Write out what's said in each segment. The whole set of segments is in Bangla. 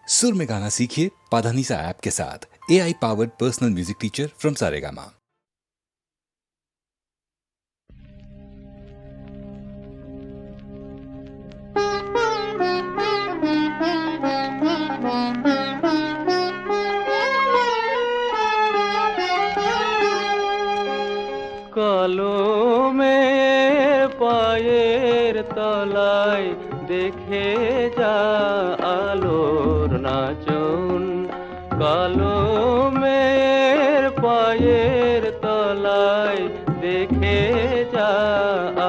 सुर में गाना सीखिए पाधानीसा ऐप के साथ। AI powered personal music teacher from Saregama. কলমের পায়ের তলায় দেখে যা আলোর নাচন। কলমের পায়ের তলায় দেখে যা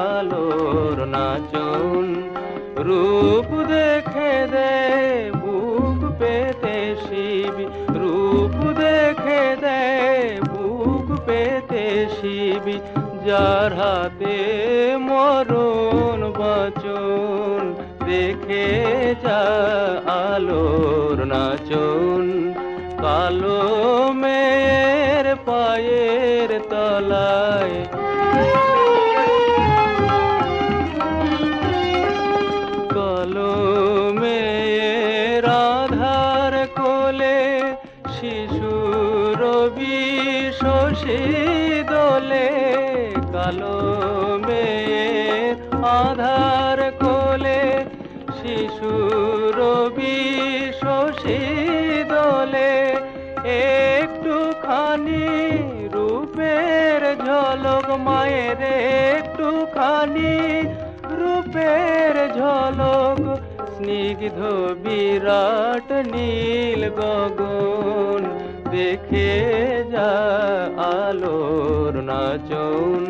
আলোর নাচন। রূপ দেখে দে বুক পেতে শিবি, রূপ দেখে দে বুক পেতে শিবি, যার হাতে মরণ বাঁচন। দেখে যা আলোর নাচন। কালো মেয়ের পায়ের তলায় কলমের আধার কোলে শিশুর বিশোষী দোলে। কলমের আধার কোলে শিশুর বিশোষী দোলে। একটুখানি রূপের ঝলক মায়ের, একটুখানি রূপের ঝলক। স্নিগ্ধ বিরাট নীল গগন। দেখে যা আলোর নাচন।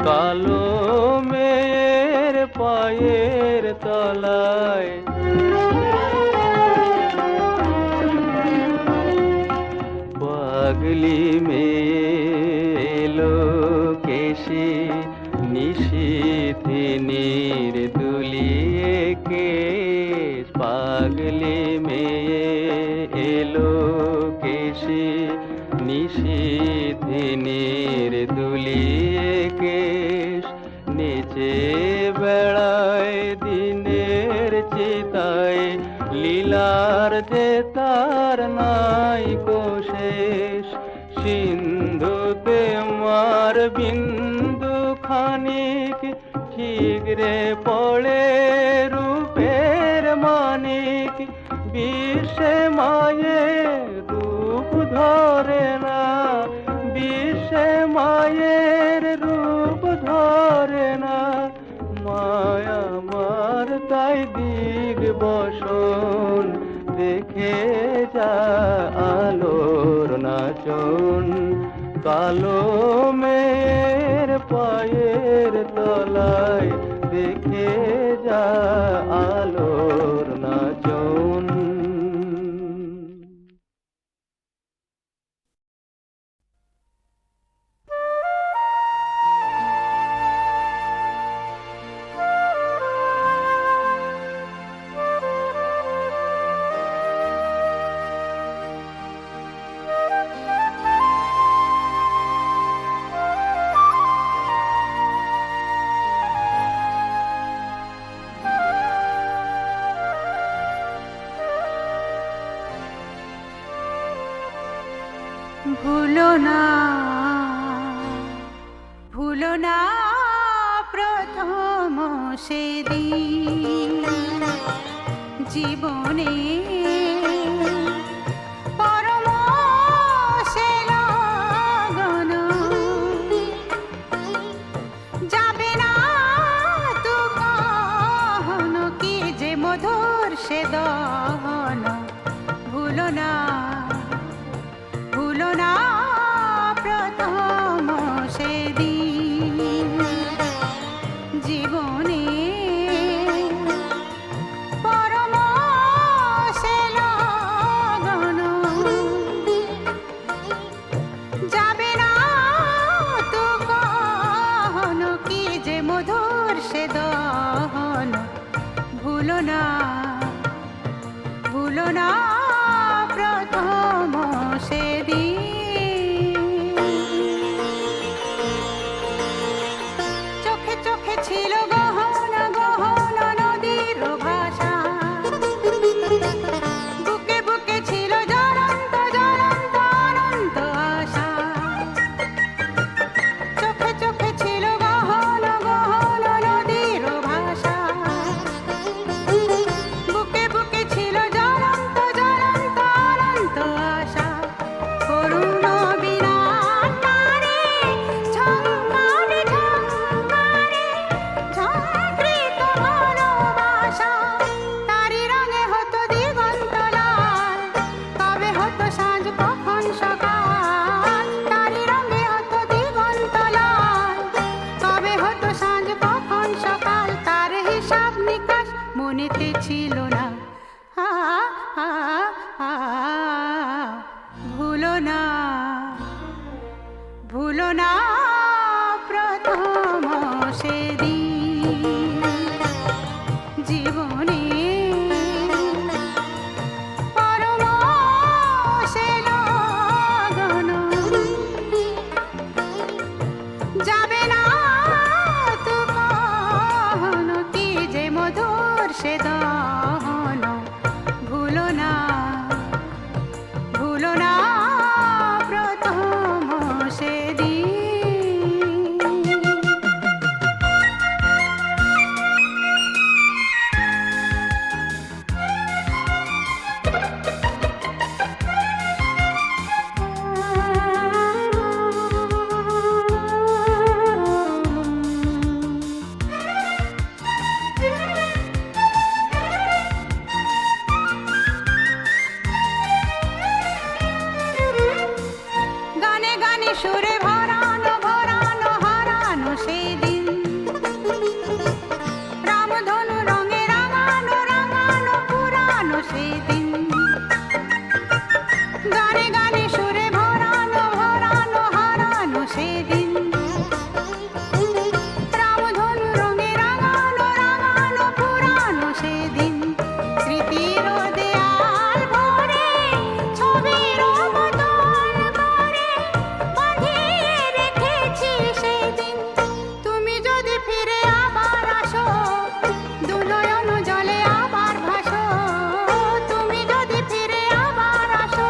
কালো মেয়ের পায়ের তলায় পাগলি মেয়ে এলো কেশে, নিশীথিনীর দুলিয়ে কেশ। পাগলি মেয়ে এলো কেশে, নিশীথিনীর দুলিয়ে কেশ। নিচে বেড়ায় দিনের চিতায়, লীলার যে তার নাই কোশেষ। সিন্ধুতে মার বিন্দু খানিক ঠিকরে পড়ে রূপের মানিক। বিশ্বে মায়ের রূপ ধরে না, বিশ্বে মায়ের রূপ ধরে না। মায়া মার তাই দিগ বসন। দেখে যা আলোর নাচন। কালো মেয়ের পায়ের তলায় দেখে যা আলোর নাচন। ভুলো না, ভুলো না প্রথম সেদিন জীবনে পরম সে লগন। যাবে না তু কখনো, কি যে মধুর সে দহন। ভুলো না, ভুলো না প্রথম সেদিন জীবনে পরম সে লগন। যাবে না তু কখনো, কি যে মধুর সে দহন। ভুলো না, ভুলো না প্রথম সেদিন। চোখে চোখে ছিল গহনা গহনা নদীর ভাষা, বুকে ভুলো না প্রথম সেদিন জীবনে পরমসে লগন যাবে না তু কখনো কি যে মধুর সে দহন ভুলো না প্রথম সেদিন গানে গানে সুরে ভরানো ভরানো হারানো সেদিন রামধনু রঙে রাঙানো রাঙানো পুরানো সেদিন গানে গানে সুরে ভরানো ভরানো হারানো সেদিন রামধনু রঙে রাঙানো রাঙানো পুরানো সেদিন স্মৃতির দেয়াল ভরে ছবির বদল করে বাঁধিয়ে রেখেছি সেদিন তুমি যদি ফিরে আবার আসো দুনয়ন জলে আবার ভাসো তুমি যদি ফিরে আবার আসো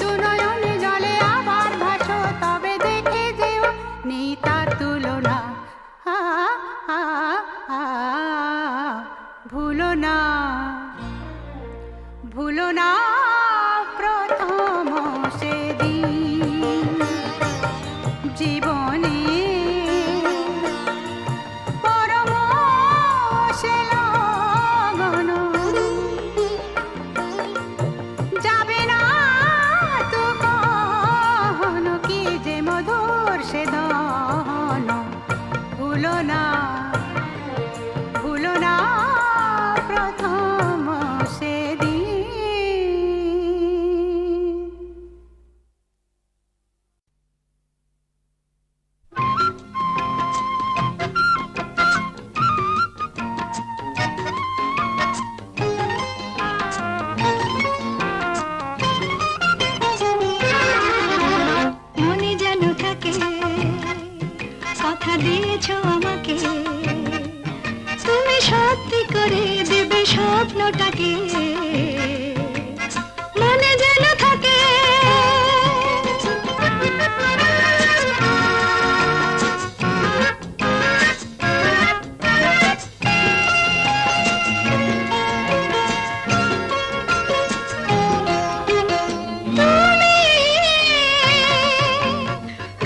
দুনয়ন জলে আবার ভাসো তবে দেখে যেও নেই তার তুলনা আ, আ, আ, ভুলো না প্রথম সেদিন জীবনে পরমসে লগন যাবে না তু কখনো কি যে মধুর সে দহন ভুলো না প্রথম সেদিন মনে যেন থাকে কথা দিয়েছো আমাকে তুমি সত্যি করে দেবে স্বপ্নটাকে মনে যেন থাকে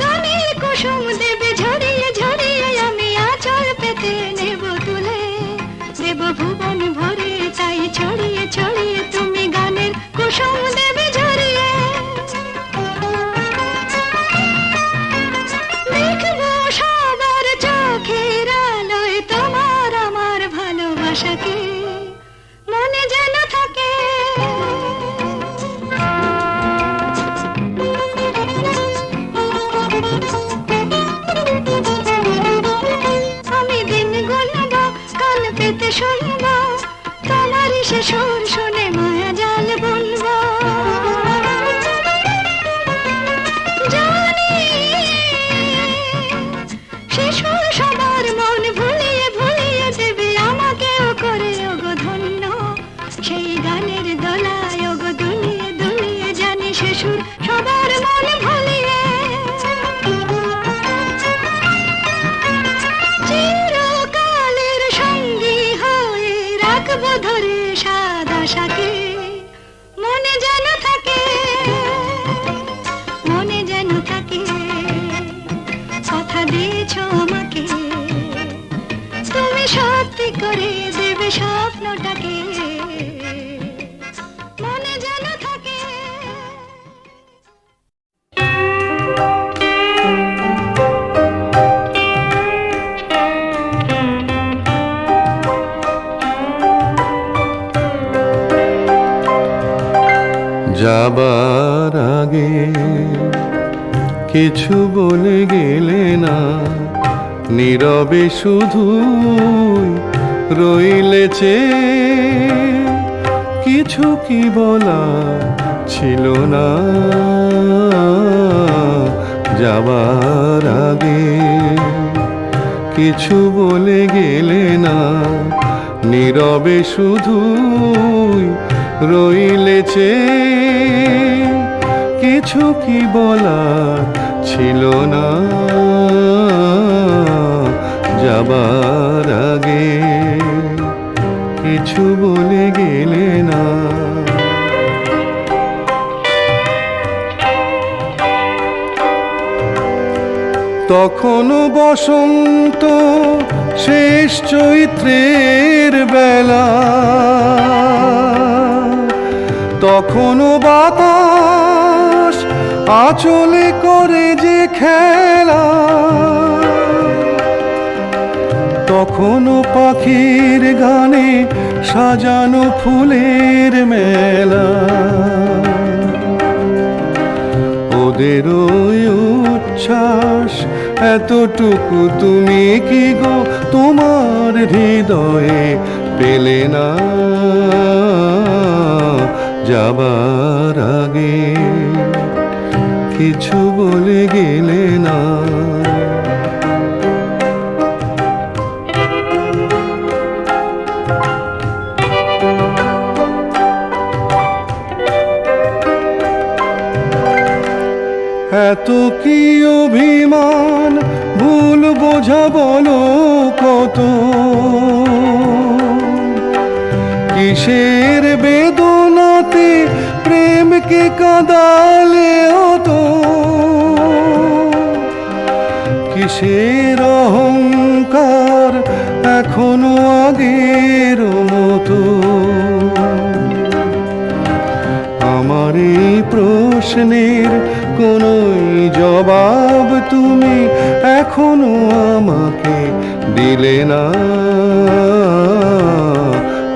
গানের কুসুম দেবে ঝরিয়ে ঝরিয়ে আমি আঁচল পেতে নেব তুলে দেব ভুবন ভরে তাই ছড়িয়ে ছড়িয়ে তুমি গানের কুসুম দেবে ঝরিয়ে দেখবো সবার চোখের আলোয় তোমার আমার ভালোবাসাকে মনে যেন থাকে আমি দিন গুনব কান পেতে শুনব তোমারই সে সুর শুনে মায়া জাল বুনব জানি সে সুর সবার মন ভুলিয়ে ভুলিয়ে দেবে আমাকেও করে ওগো ধন্য সেই গানের দোলায় ওগো দুলিয়ে দুলিয়ে জানি সে সুর সবার মন ভুলিয়ে চিরকালের সঙ্গী হয়ে রাখবো ধরে সাদ আশাকে মনে যেন থাকে কথা দিয়েছো আমাকে তুমি সত্যি করে দেবে স্বপ্নটাকে মনে যেন থাকে যাবার আগে কিছু বলে গেলে না, নীরবে শুধু রইলেছে, কিছু কি বলা ছিল না যাবার আগে। কিছু বলে গেলে না, নীরবে শুধু রইলেছে, কিছু কি বলা ছিল না যাবার আগে। কিছু বলে গেলে না। তখনও বসন্ত শেষ চৈত্রের বেলা, তখনও বাতাস আঁচলে করে যে খেলা, তখনও পাখির গানে সাজানো ফুলের মেলা। ওদের ওই উচ্ছ্বাস এতটুকু তুমি কি গো তোমার হৃদয়ে পেলে না যাবার আগে। কিছু বলে গেলে না। এত কি অভিমান ভুল বোঝা বলো কত, কিসের বেদনাতে প্রেমকে কাঁদালে তো, কিসের অহংকার এখনো আগের মতো। আমার এই প্রশ্নের কোনোই জবাব তুমি এখনো আমাকে দিলে না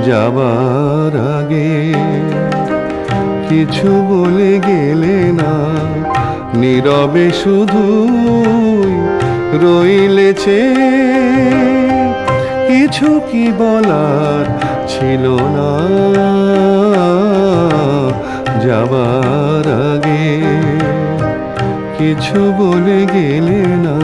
যাবার আগে। কিছু বলে গেলে না, নীরবে শুধু রইলেছে, কিছু কি বলার ছিল না যাবার আগে। কিছু বলে গেলে না।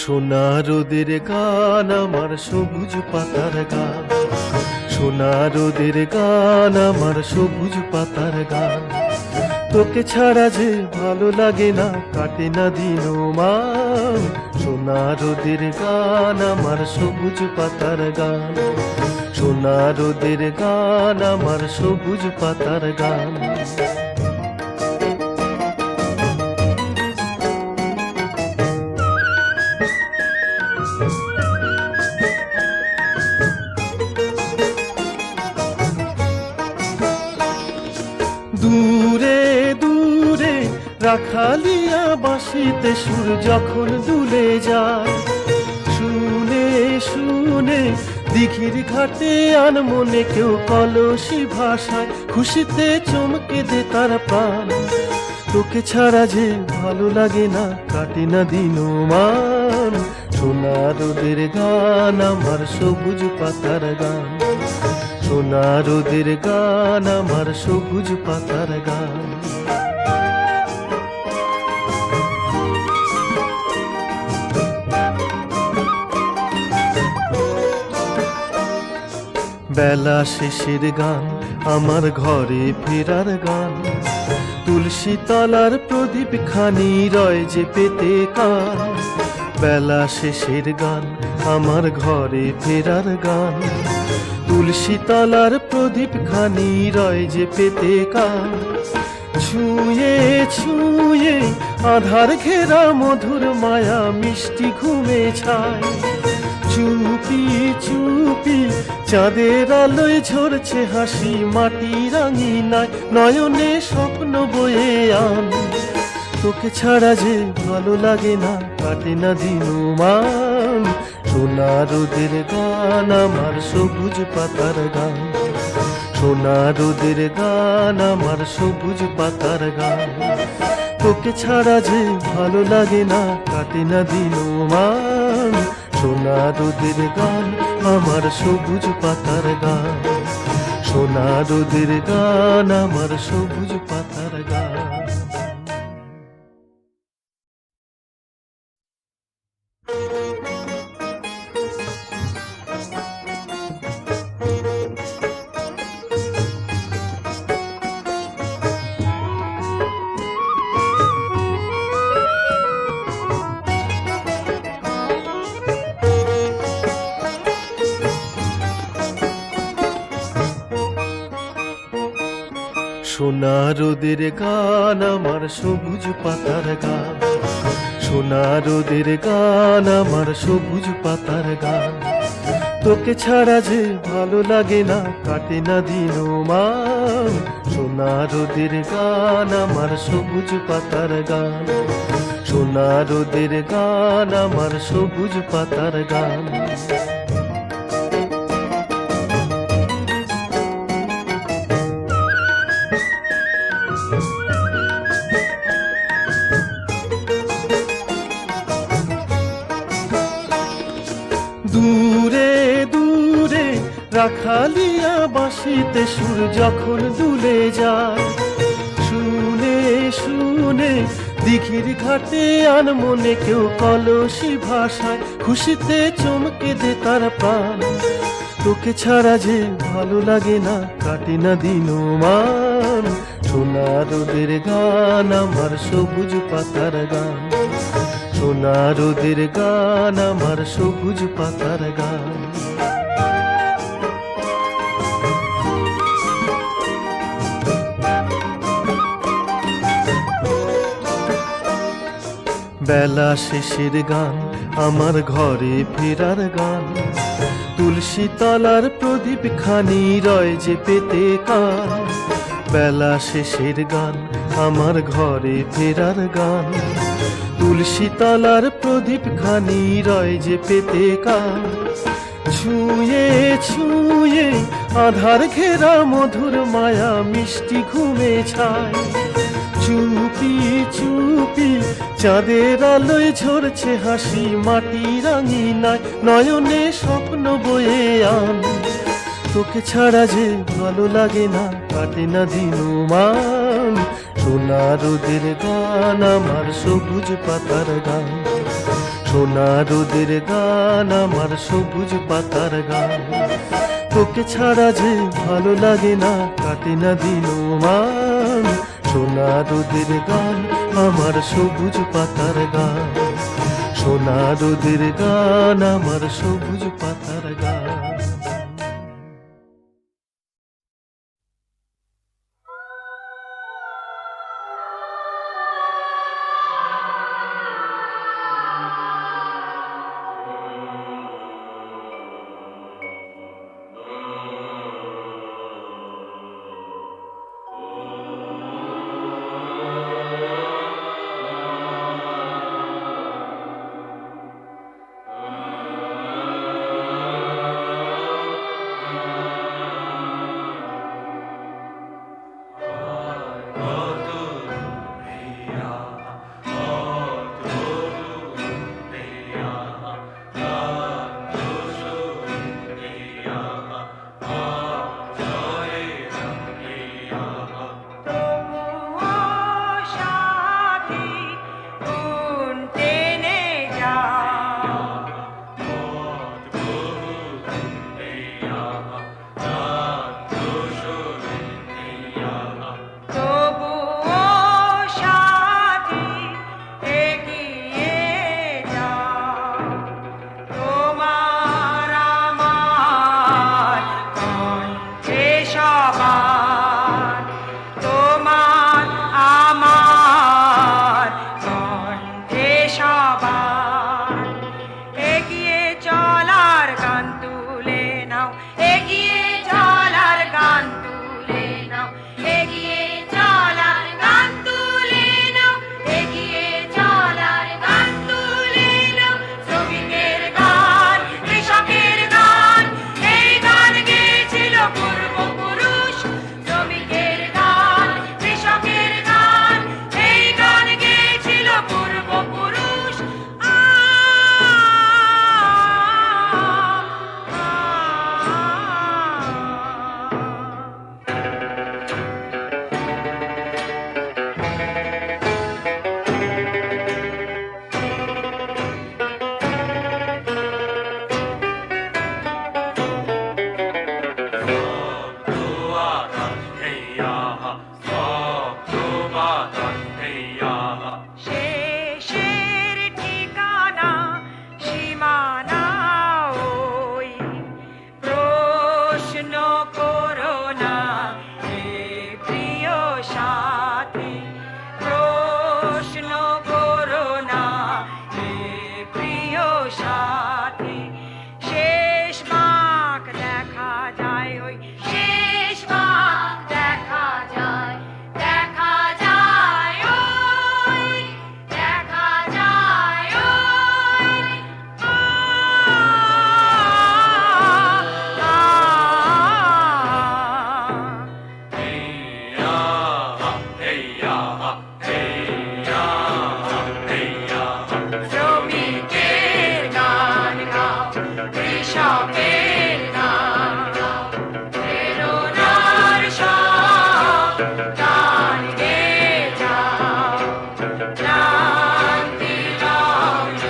সোনা রোদের গান আমার সবুজ পাতার গান, সোনা রোদের গান আমার সবুজ পাতার গান। তোকে ছাড়া যে ভালো লাগে না, কাটে না দিন মান। সোনা রোদের গান আমার সবুজ পাতার গান, সোনা রোদের গান আমার সবুজ পাতার গান। দূরে দূরে রাখালিয়া বাঁশিতে সুর যখন দুলে যায়, শুনে শুনে দিঘির ঘাটে আনমনে কেউ কলসি ভাষায় খুশিতে চমকে দে তার প্রাণ। তোকে ছাড়া যে ভালো লাগে না, কাটে না দিন মান। সোনা রোদের গান আমার সবুজ পাতার গান, সোনা রোদের গান আমার সবুজ পাতার গান। বেলা শেষের গান আমার ঘরে ফেরার গান, তুলসী তলার প্রদীপ খানি রয় যে পেতে কান। বেলা শেষের গান আমার ঘরে ফেরার গান, তুলসী তলার প্রদীপ খানি রয় যে পেতে কান, ছুঁয়ে ছুঁয়ে আধার ঘেরা মধুর মায়া মিষ্টি ঘুমে ছায়, চুপি চুপি চাঁদের আলোয় ঝরছে হাসি মাটি রাঙিনায়, নয়নে স্বপ্ন বয়ে আন, তোকে ছাড়া যে ভালো লাগে না কাটে না দিনমান, সোনা রোদের গান আমার সবুজ পাতার গান, সোনা রোদের গান আমার সবুজ পাতার গান, তোকে ছাড়া যে ভালো লাগে না কাটে না দিনমান, সোনা রোদের গান আমার সবুজ পাতার গান, সোনা রোদের গান আমার সবুজ পাতার গান। সোনা রোদের গান আমার সবুজ পাতার গান, সোনা রোদের গান আমার সবুজ পাতার গান, তোকে ছাড়া যে ভালো লাগে না কাটে না দিনমান, সোনা রোদের গান আমার সবুজ পাতার গান, সোনা রোদের গান আমার সবুজ পাতার গান। দূরে দূরে রাখালিয়া বাঁশিতে সুর যখন দুলে যায়, শুনে শুনে দিঘির ঘাটে আনমনে কেউ কলসি ভাষায়, খুশিতে চমকে দে তার প্রাণ, তোকে ছাড়া যে ভালো লাগে না কাটে না দিনমান, সোনা রোদের গান আমার সবুজ পাতার গান, সোনা রোদের গান আমার সবুজ পাতার গান। বেলা শেষের গান আমার ঘরে ফেরার গান, তুলসী তলার প্রদীপ খানি রয় যে পেতে কান, বেলা শেষের গান আমার ঘরে ফেরার গান, তুলসী তলার প্রদীপ খানি রয় যে পেতে কান, ছুঁয়ে ছুঁয়ে আধার ঘেরা মধুর মায়া মিষ্টি ঘুমে ছায়, চুপি চুপি চাঁদের আলোয় ঝরছে হাসি মাটি রাঙিনায়, নয়নে স্বপ্ন বয়ে আন, তোকে ছাড়া যে ভালো লাগে না কাটে না দিনমান, সোনা রোদের গান আমার সবুজ পাতার গান, সোনা রোদের গান আমার সবুজ পাতার গান, তোকে ছাড়া যে ভালো লাগে না কাটে না দিনমান, সোনা রোদের গান আমার সবুজ পাতার গান, সোনা রোদের গান আমার সবুজ পাতার গান। শেষের ঠিকানা সীমানা ওই প্রশ্ন করো না হে প্রিয় সাথী প্রশ্ন করো না হে প্রিয় সাথী শেষ বাঁক দেখা যায় ওই শেষ বাঁক দেখা যায় দেখা যায় ওই দেখা যায় ওই শ্রমিকের গান গাও কৃষকের গান গাও প্রেরণার সব গান গেয়ে যাও ক্রান্তি লগ্ন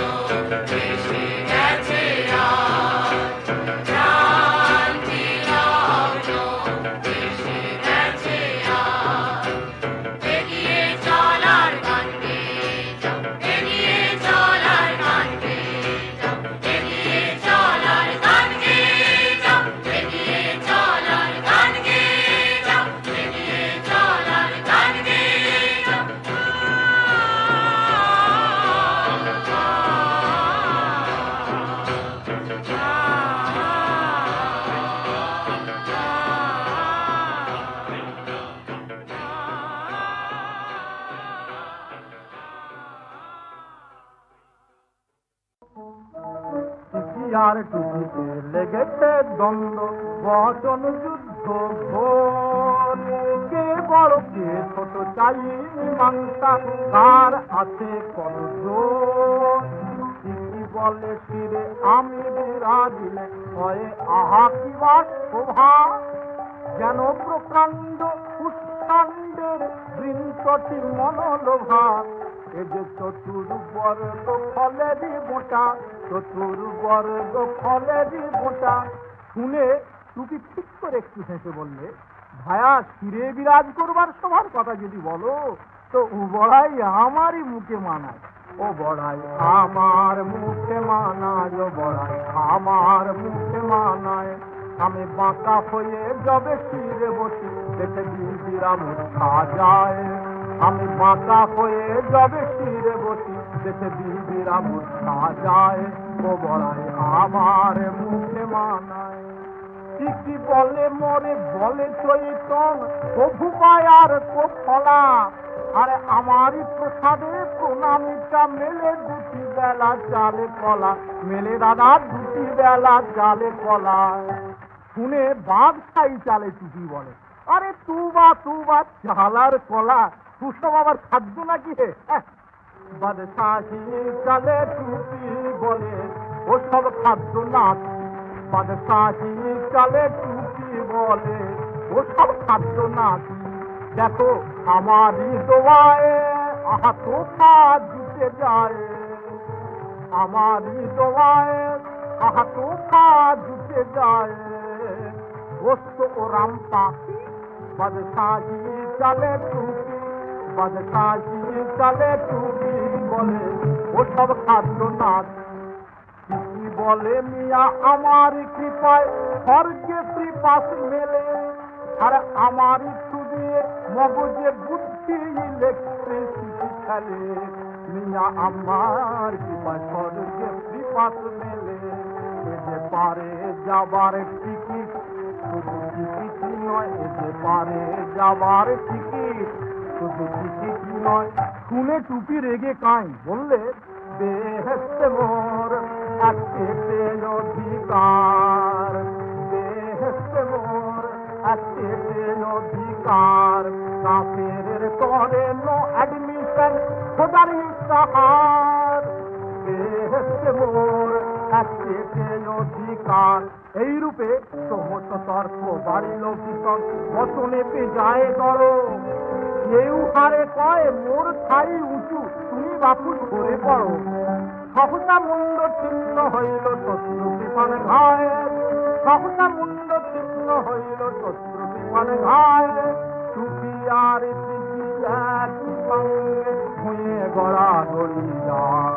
এসে গেছে আজ ক্রান্তি লগ্ন এসে গেছে আজ এগিয়ে চলার গান গেয়ে যাও এগিয়ে চলার গান গেয়ে যাও এগিয়ে চলার গান গেয়ে যাও এগিয়ে চলার গান গেয়ে যাও এগিয়ে চলার গান গেয়ে আর টুপিতে লেগেছে দ্বন্দ্ব বচন যুদ্ধ ঘোর কে বড় কে ছোট চাই মীমাংসা কার আছে কত জোর কি বলে শিরে আমি বিরাজিলে হয় আহা কি বাস শোভা যেন প্রকাণ্ড পুষ্পাণ্ডের বৃন্তটি মনোলোভা এ যে চতুর্বর্গ ফলেরই মোটা চতুর্বর্গ ফলেরই মোটা শুনে টুপি ঠিক করে একটু হেসে বললে ভায়া শিরে বিরাজ করবার সবার কথা যদি বলো তো ও বড়াই আমারই মুখে মানায় ও বড়াই আমার মুখে মানায় ও বড়াই আমার মুখে মানায় আমি বাঁকা হয়ে যাবে শিরে বসে দেখে বিরাম সাজায় আমি বাঁকা হয়ে যাবে শিরে বসি দেখে বিরাম সাজায় ও বড়াই আমার মুখে মানায় কি বলে মরে বলে চৈতন প্রভু পায়ার কোফলা আরে আমারই প্রসাদে প্রণামীটা মেলে দুটি বেলা চালে কলা মেলে দাদা দুটি বেলা চালে কলা শুনে বাঘ ছাই চালে টুপি বলে আরে তু বা চালার কলা তুসব আবার খাদ্য নাকি হে বাদশাহী চালে টুপি বলে ও সব খাদ্য না বাদশাহী চালে টুপি বলে ও সব খাদ্য না দেখো আমারই দোয়ায় আহা তোফা দিতে যায় আমারই দোয়ায় আহা তোফা দিতে যায় গোস্ত ও রাম পাখি বাদশাহী চালে টুপি বাদশাহী চালে টুপি বলে ও সব খাদ্য না কি বলে মিয়া আমার কৃপায় স্বর্গে ত্রিপাশ মেলে আর আমার একটু দিয়ে মগজে বুদ্ধি ইলেকট্রিসিটি খেলে মিয়া আমার কৃপায় স্বর্গে ত্রিপাশ মেলে এ যে পারে যাবার টিকিট শুধু টিকিট নয় এ যে পারে যাবার টিকিট শুধু টিকিট নয় শুনে টুপি রেগে কাই বললে বেহেশতে মোর একটি অধিকার বেহেশতে মোর একটি অধিকার কাফের করে নো অ্যাডমিশন খোদারি সাহার বেহেশতে মোর একটি অধিকার এই রূপে সমস্ত তর্ক বাড়িল ভীষণ বচনে পে যায় করো কেউ হারে কয় মোর ছাই উঁচু তুমি বাপু ধরে পড়ো সহসা মুন্ড ছিন্ন হইল শত্রু বিমান ঘায় সহসা মুন্ড ছিন্ন হইল শত্রু বিমান ঘায় টুপি আর একই সঙ্গে ভুঁয়ে গড়া গড়ি যায়